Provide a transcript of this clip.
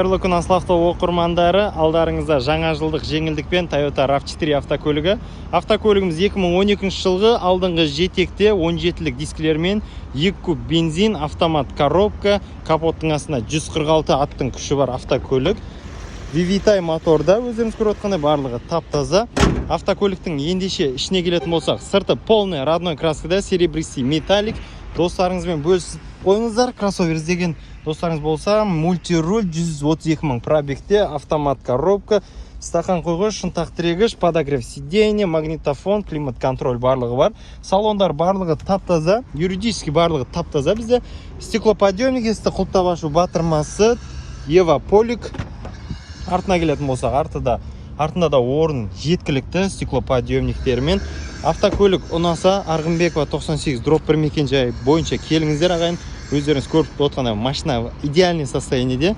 Қайырлы күн Аславто оқырмандары, алдарыңызда жаңа жылдық жеңілдікпен Toyota RAV4 автокөлігі. Автокөлігіміз 2012 жылғы алдыңғы жетекте 17-лік дискілермен 2 куб бензин, автомат коробка, капоттың астында 146 аттың күші бар автокөлік. VVTi моторда өздеріңіз көріп отқандай барлығы тап-таза. Автокөліктің ендеше ішіне келетін болсақ, сырты полный родной краскада, серебристый металлик. Достарыңызбен бөлісіп қойыңыздар. Кроссовер іздеген достарыңыз болса, мультируль 132 мың пробегте, автомат коробка, стақан қойғыш, шынтақ тірегіш, подогрев сиденье, магнитофон, климат контроль барлығы бар. Салондар барлығы тап-таза, юридически барлығы тап-таза бізде. Стеклоподъемник, есті құлттап ашу батырмасы, Ева Полик. Артына келетін болсақ, артында да орын жеткілікті стеклоподъемниктермен. Автокөлік ұнаса, Арғынбекова 98 дроп 1 мекен жайы бойынша келіңіздер ағайын. Өздеріңіз көріп отқандай машина идеальный состояниеде.